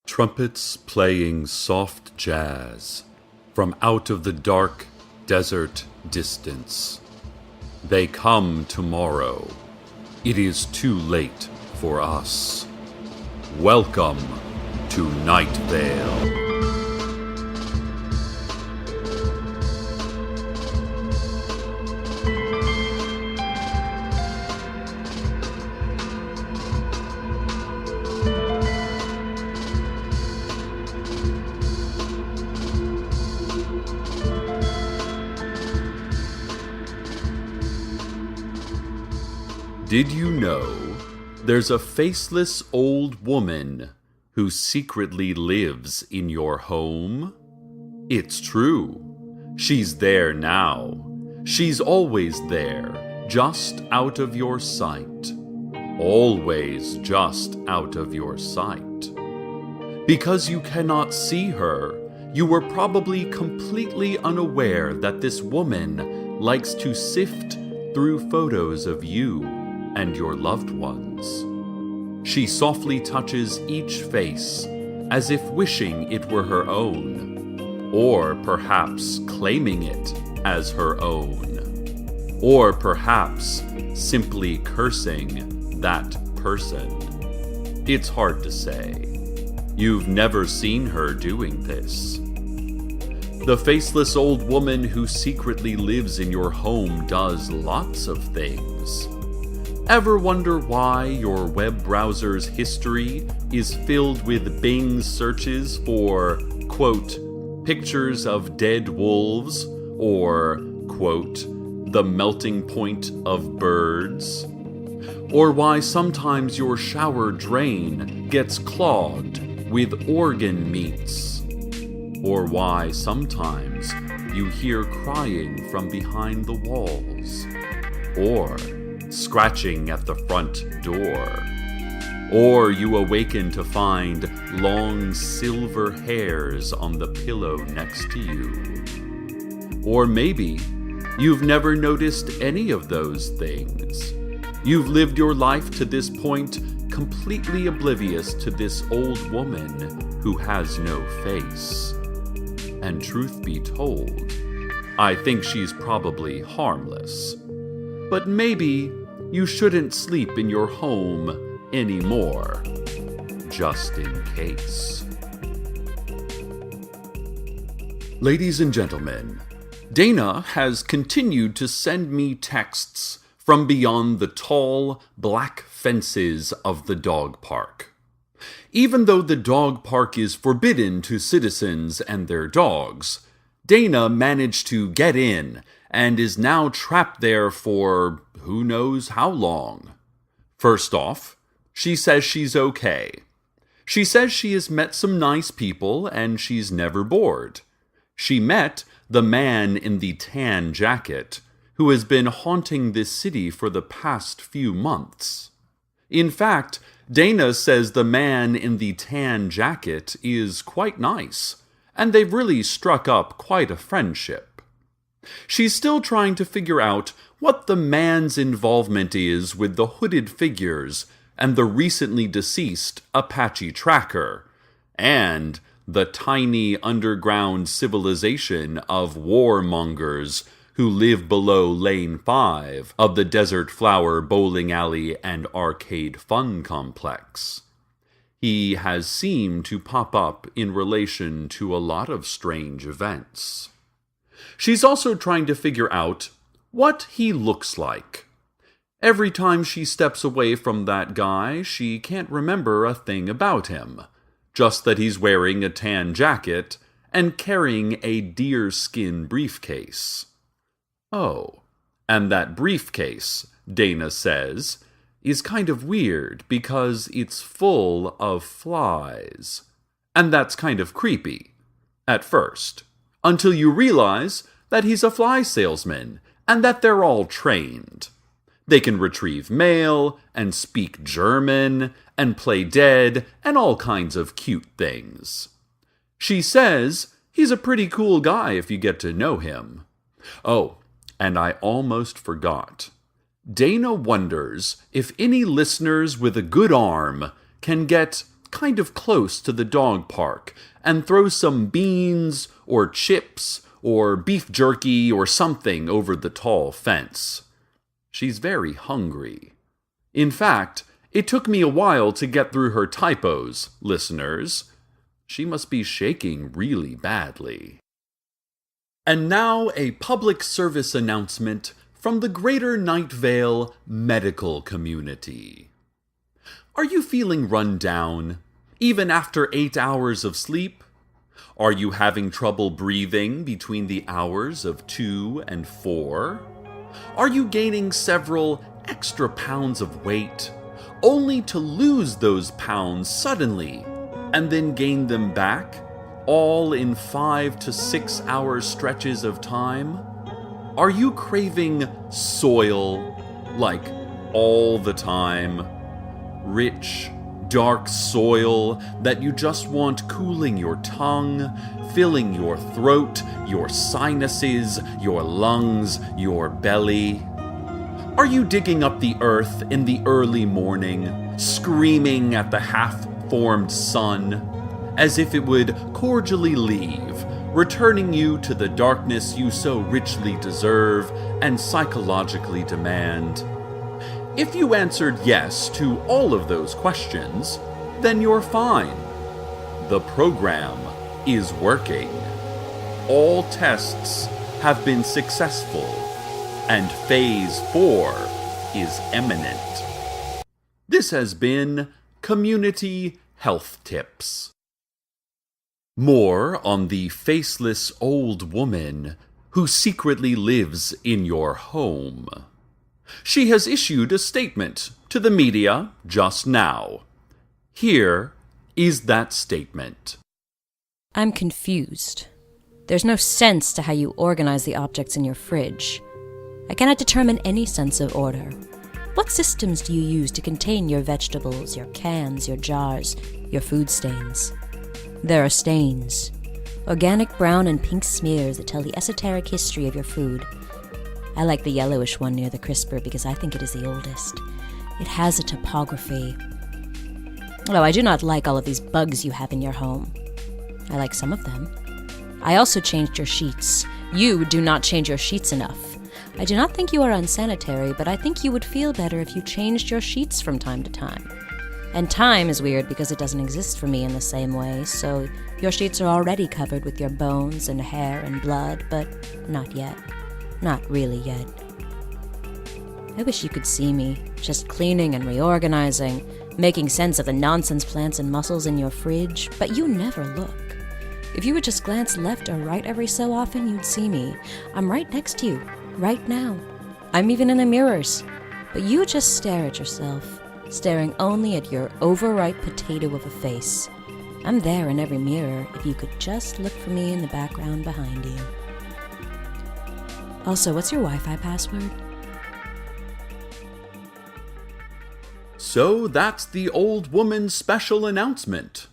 Trumpets playing soft jazz from out of the dark desert distance. They come tomorrow. It is too late for us. Welcome to Night Vale. Did you know there's a faceless old woman who secretly lives in your home? It's true. She's there now. She's always there, just out of your sight. Always just out of your sight. Because you cannot see her, you were probably completely unaware that this woman likes to sift through photos of you and your loved ones. She softly touches each face as if wishing it were her own, or perhaps claiming it as her own, or perhaps simply cursing that person. It's hard to say. You've never seen her doing this. The faceless old woman who secretly lives in your home does lots of things. Ever wonder why your web browser's history is filled with Bing searches for, quote, pictures of dead wolves, or, quote, the melting point of birds? Or why sometimes your shower drain gets clogged with organ meats? Or why sometimes you hear crying from behind the walls? Or scratching at the front door. Or you awaken to find long silver hairs on the pillow next to you. Or maybe you've never noticed any of those things. You've lived your life to this point completely oblivious to this old woman who has no face. And truth be told, I think she's probably harmless. But maybe you shouldn't sleep in your home anymore, just in case. Ladies and gentlemen, Dana has continued to send me texts from beyond the tall, black fences of the dog park. Even though the dog park is forbidden to citizens and their dogs, Dana managed to get in and is now trapped there for who knows how long. First off, she says she's okay. She says she has met some nice people and she's never bored. She met the man in the tan jacket who has been haunting this city for the past few months. In fact, Dana says the man in the tan jacket is quite nice, and they've really struck up quite a friendship. She's still trying to figure out what the man's involvement is with the hooded figures and the recently deceased Apache tracker, and the tiny underground civilization of warmongers who live below Lane 5 of the Desert Flower Bowling Alley and Arcade Fun Complex. He has seemed to pop up in relation to a lot of strange events. She's also trying to figure out what he looks like. Every time she steps away from that guy, she can't remember a thing about him, just that he's wearing a tan jacket and carrying a deerskin briefcase. Oh, and that briefcase, Dana says, is kind of weird because it's full of flies. And that's kind of creepy, at first, until you realize that he's a fly salesman and that they're all trained. They can retrieve mail and speak German and play dead and all kinds of cute things. She says he's a pretty cool guy if you get to know him. Oh, and I almost forgot. Dana wonders if any listeners with a good arm can get kind of close to the dog park and throw some beans or chips or beef jerky or something over the tall fence. She's very hungry. In fact, it took me a while to get through her typos, listeners. She must be shaking really badly. And now a public service announcement from the Greater Night Vale medical community. Are you feeling run down, even after 8 hours of sleep? Are you having trouble breathing between the hours of 2 and 4? Are you gaining several extra pounds of weight, only to lose those pounds suddenly and then gain them back, all in 5 to 6 hour stretches of time? Are you craving soil, like all the time? Rich, dark soil that you just want cooling your tongue, filling your throat, your sinuses, your lungs, your belly? Are you digging up the earth in the early morning, screaming at the half-formed sun, as if it would cordially leave, returning you to the darkness you so richly deserve and psychologically demand? If you answered yes to all of those questions, then you're fine. The program is working. All tests have been successful, and Phase 4 is imminent. This has been Community Health Tips. More on the faceless old woman who secretly lives in your home. She has issued a statement to the media just now. Here is that statement. I'm confused. There's no sense to how you organize the objects in your fridge. I cannot determine any sense of order. What systems do you use to contain your vegetables, your cans, your jars, your food stains? There are stains. Organic brown and pink smears that tell the esoteric history of your food. I like the yellowish one near the crisper because I think it is the oldest. It has a topography. Oh, I do not like all of these bugs you have in your home. I like some of them. I also changed your sheets. You do not change your sheets enough. I do not think you are unsanitary, but I think you would feel better if you changed your sheets from time to time. And time is weird because it doesn't exist for me in the same way, so your sheets are already covered with your bones and hair and blood, but not yet. Not really yet. I wish you could see me, just cleaning and reorganizing, making sense of the nonsense plants and mussels in your fridge, but you never look. If you would just glance left or right every so often, you'd see me. I'm right next to you, right now. I'm even in the mirrors. But you just stare at yourself, staring only at your overripe potato of a face. I'm there in every mirror if you could just look for me in the background behind you. Also, what's your Wi-Fi password? So that's the old woman's special announcement.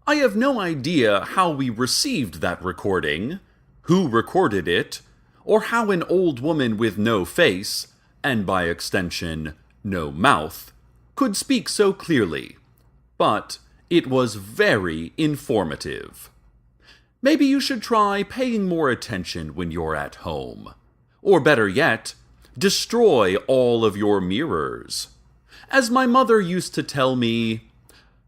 I have no idea how we received that recording, who recorded it, or how an old woman with no face, and by extension, no mouth, could speak so clearly. But it was very informative. Maybe you should try paying more attention when you're at home. Or better yet, destroy all of your mirrors. As my mother used to tell me,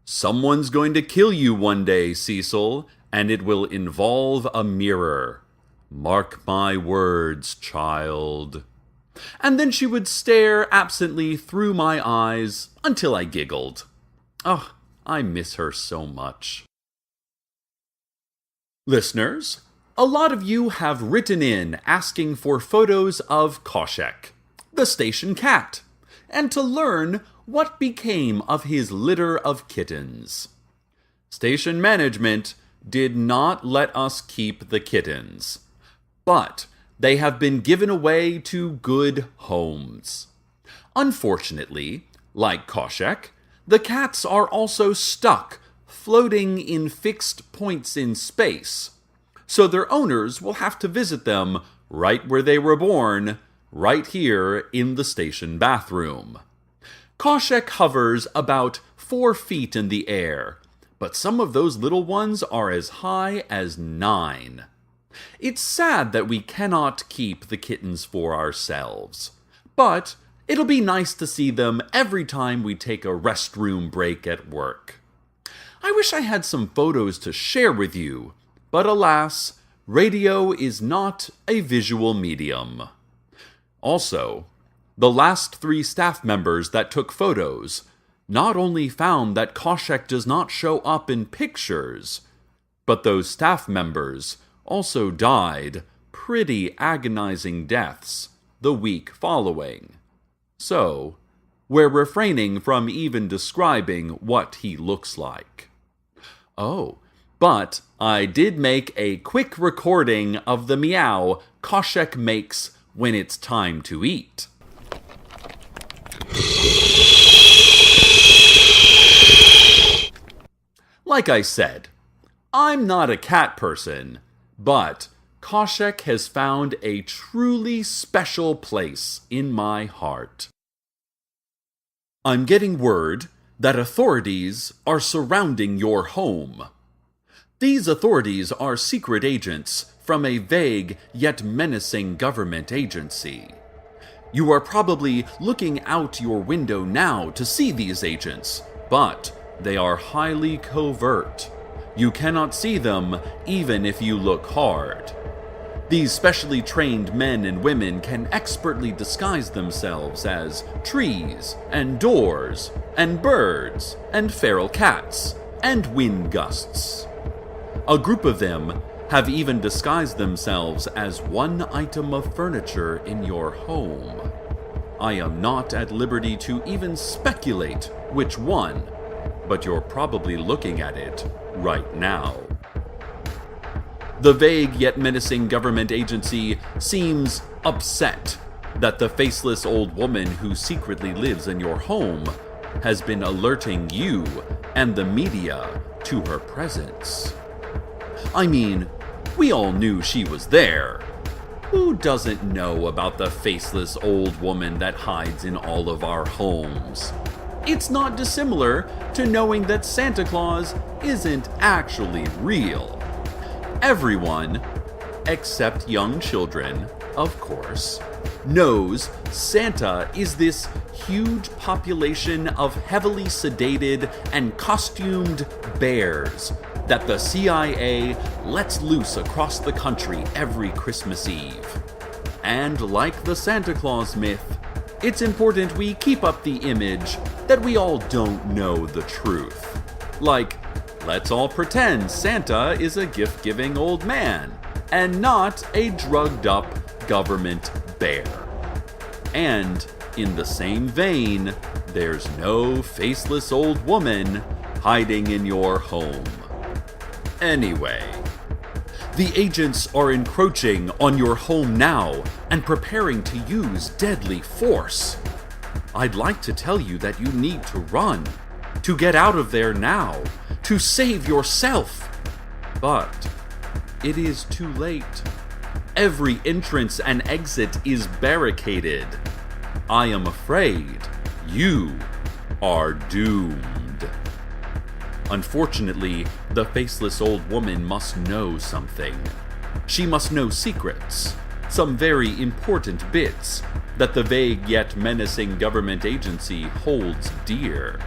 someone's going to kill you one day, Cecil, and it will involve a mirror. Mark my words, child. And then she would stare absently through my eyes until I giggled. Oh, I miss her so much. Listeners, a lot of you have written in asking for photos of Kociątek, the station cat, and to learn what became of his litter of kittens. Station management did not let us keep the kittens, but they have been given away to good homes. Unfortunately, like Kociątek, the cats are also stuck, floating in fixed points in space, so their owners will have to visit them right where they were born, right here in the station bathroom. Kociątek hovers about 4 feet in the air, but some of those little ones are as high as 9. It's sad that we cannot keep the kittens for ourselves, but it'll be nice to see them every time we take a restroom break at work. I wish I had some photos to share with you, but alas, radio is not a visual medium. Also, the last 3 staff members that took photos not only found that Kociątek does not show up in pictures, but those staff members also died pretty agonizing deaths the week following. So, we're refraining from even describing what he looks like. Oh, but I did make a quick recording of the meow Kociątek makes when it's time to eat. Like I said, I'm not a cat person, but Kociątek has found a truly special place in my heart. I'm getting word that authorities are surrounding your home. These authorities are secret agents from a vague yet menacing government agency. You are probably looking out your window now to see these agents, but they are highly covert. You cannot see them even if you look hard. These specially trained men and women can expertly disguise themselves as trees and doors and birds and feral cats and wind gusts. A group of them have even disguised themselves as one item of furniture in your home. I am not at liberty to even speculate which one, but you're probably looking at it right now. The vague yet menacing government agency seems upset that the faceless old woman who secretly lives in your home has been alerting you and the media to her presence. I mean, we all knew she was there. Who doesn't know about the faceless old woman that hides in all of our homes? It's not dissimilar to knowing that Santa Claus isn't actually real. Everyone, except young children, of course, knows Santa is this huge population of heavily sedated and costumed bears that the CIA lets loose across the country every Christmas Eve. And like the Santa Claus myth, it's important we keep up the image that we all don't know the truth. Like, let's all pretend Santa is a gift-giving old man and not a drugged-up government bear. And in the same vein, there's no faceless old woman hiding in your home. Anyway, the agents are encroaching on your home now and preparing to use deadly force. I'd like to tell you that you need to run, to get out of there now, to save yourself. But it is too late. Every entrance and exit is barricaded. I am afraid you are doomed. Unfortunately, the faceless old woman must know something. She must know secrets, some very important bits that the vague yet menacing government agency holds dear.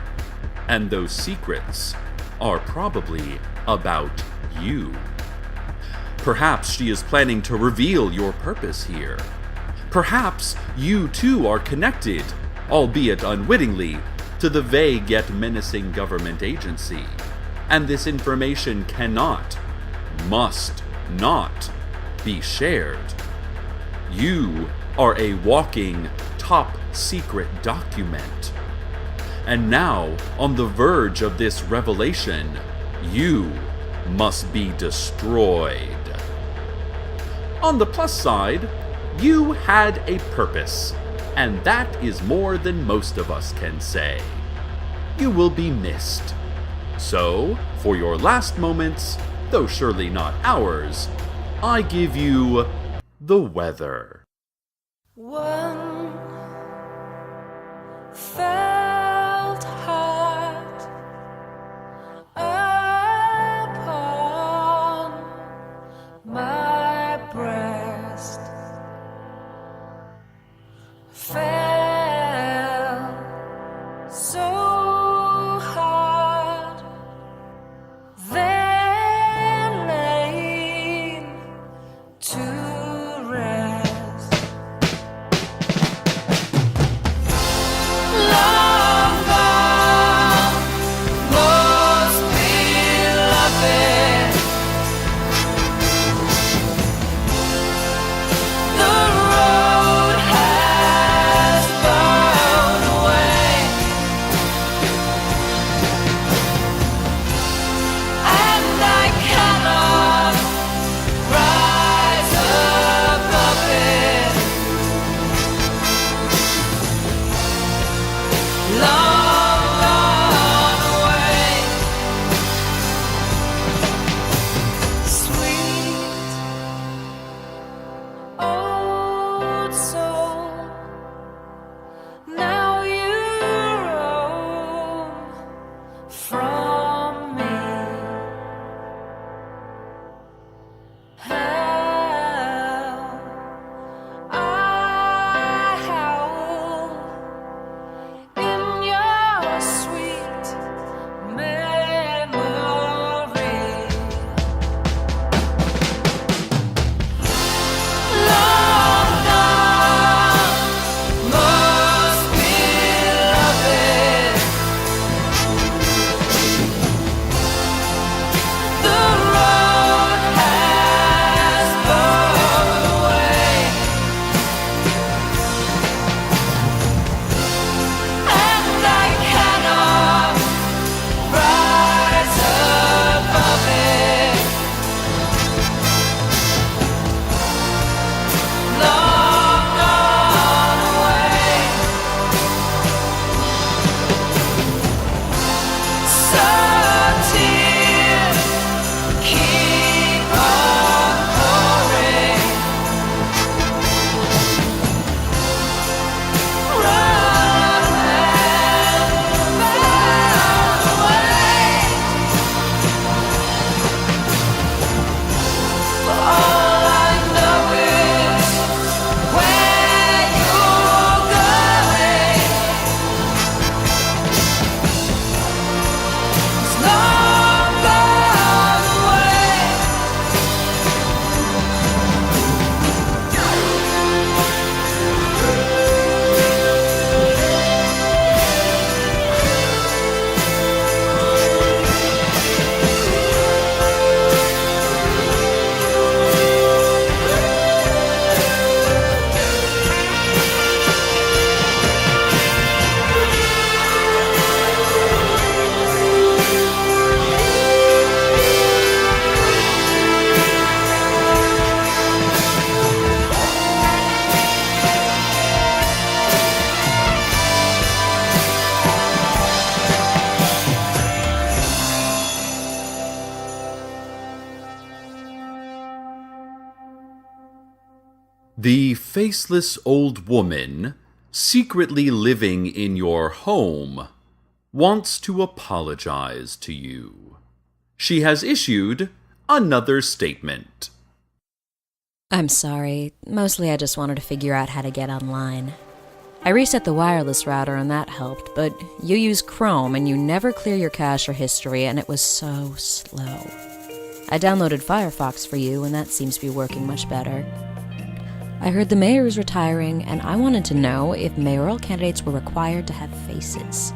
And those secrets are probably about you. Perhaps she is planning to reveal your purpose here. Perhaps you too are connected, albeit unwittingly, to the vague yet menacing government agency, and this information cannot, must not be shared. You are a walking, top-secret document. And now, on the verge of this revelation, you must be destroyed. On the plus side, you had a purpose, and that is more than most of us can say. You will be missed. So, for your last moments, though surely not ours, I give you the weather. One felt heart. The faceless old woman, secretly living in your home, wants to apologize to you. She has issued another statement. I'm sorry. Mostly I just wanted to figure out how to get online. I reset the wireless router and that helped, but you use Chrome and you never clear your cache or history, and it was so slow. I downloaded Firefox for you and that seems to be working much better. I heard the mayor is retiring, and I wanted to know if mayoral candidates were required to have faces.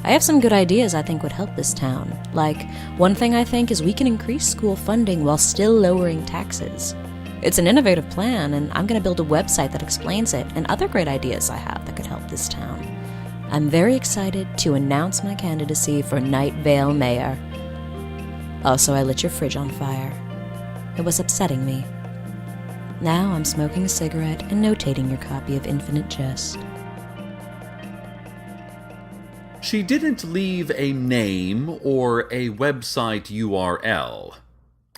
I have some good ideas I think would help this town. Like, one thing I think is we can increase school funding while still lowering taxes. It's an innovative plan, and I'm going to build a website that explains it, and other great ideas I have that could help this town. I'm very excited to announce my candidacy for Night Vale mayor. Also, I lit your fridge on fire. It was upsetting me. Now I'm smoking a cigarette and notating your copy of Infinite Jest. She didn't leave a name or a website URL.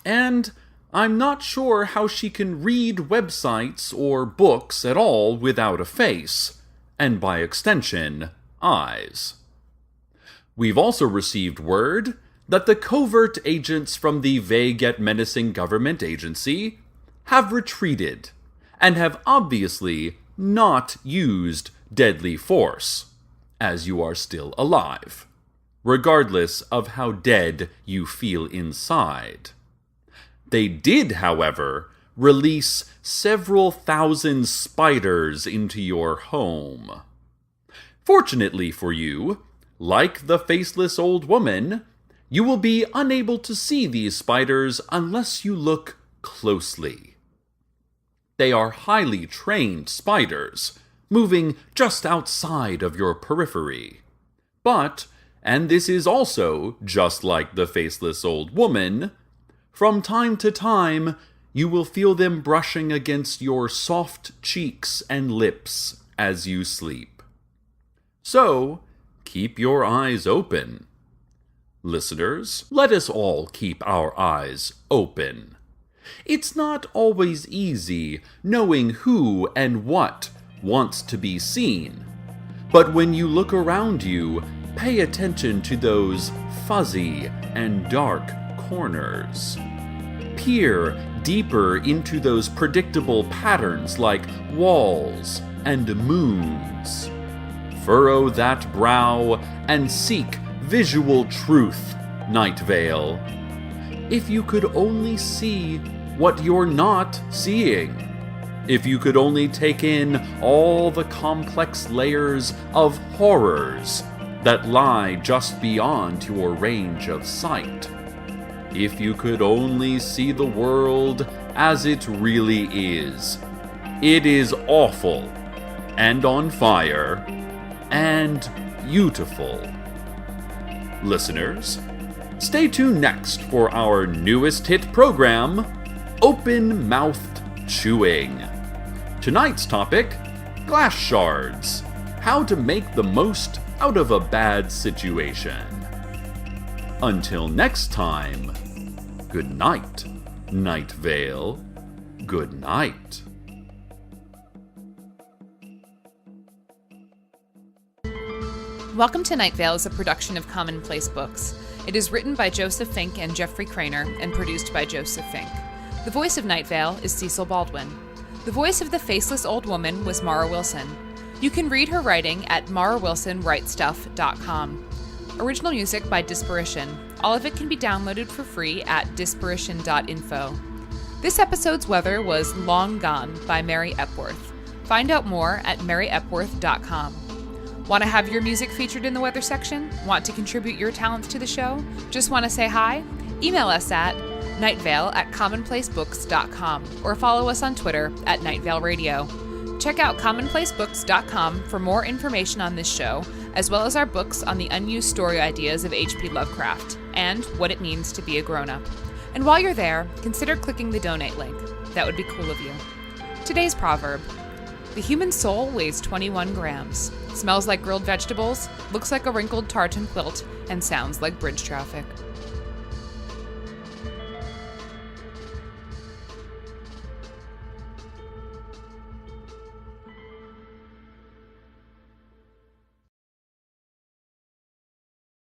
And I'm not sure how she can read websites or books at all without a face, and by extension, eyes. We've also received word that the covert agents from the vague yet menacing government agency have retreated and have obviously not used deadly force, as you are still alive, regardless of how dead you feel inside. They did, however, release several thousand spiders into your home. Fortunately for you, like the faceless old woman, you will be unable to see these spiders unless you look closely. They are highly trained spiders, moving just outside of your periphery. But, and this is also just like the faceless old woman, from time to time you will feel them brushing against your soft cheeks and lips as you sleep. So, keep your eyes open. Listeners, let us all keep our eyes open. It's not always easy knowing who and what wants to be seen. But when you look around you, pay attention to those fuzzy and dark corners. Peer deeper into those predictable patterns like walls and moons. Furrow that brow and seek visual truth, Night Vale. If you could only see what you're not seeing. If you could only take in all the complex layers of horrors that lie just beyond your range of sight. If you could only see the world as it really is. It is awful, and on fire, and beautiful. Listeners, stay tuned next for our newest hit program, Open-Mouthed Chewing. Tonight's topic, glass shards. How to make the most out of a bad situation. Until next time, good night, Night Vale. Good night. Welcome to Night Vale is a production of Commonplace Books. It is written by Joseph Fink and Jeffrey Craner and produced by Joseph Fink. The voice of Night Vale is Cecil Baldwin. The voice of the faceless old woman was Mara Wilson. You can read her writing at marawilsonwritestuff.com. Original music by Disparition. All of it can be downloaded for free at disparition.info. This episode's weather was Long Gone by Mary Epworth. Find out more at maryepworth.com. Want to have your music featured in the weather section? Want to contribute your talents to the show? Just want to say hi? Email us at nightvale@commonplacebooks.com or follow us on Twitter at Nightvale Radio. Check out commonplacebooks.com for more information on this show, as well as our books on the unused story ideas of H.P. Lovecraft and what it means to be a grown-up. And while you're there, consider clicking the donate link. That would be cool of you. Today's proverb: the human soul weighs 21 grams, smells like grilled vegetables, looks like a wrinkled tartan quilt, and sounds like bridge traffic.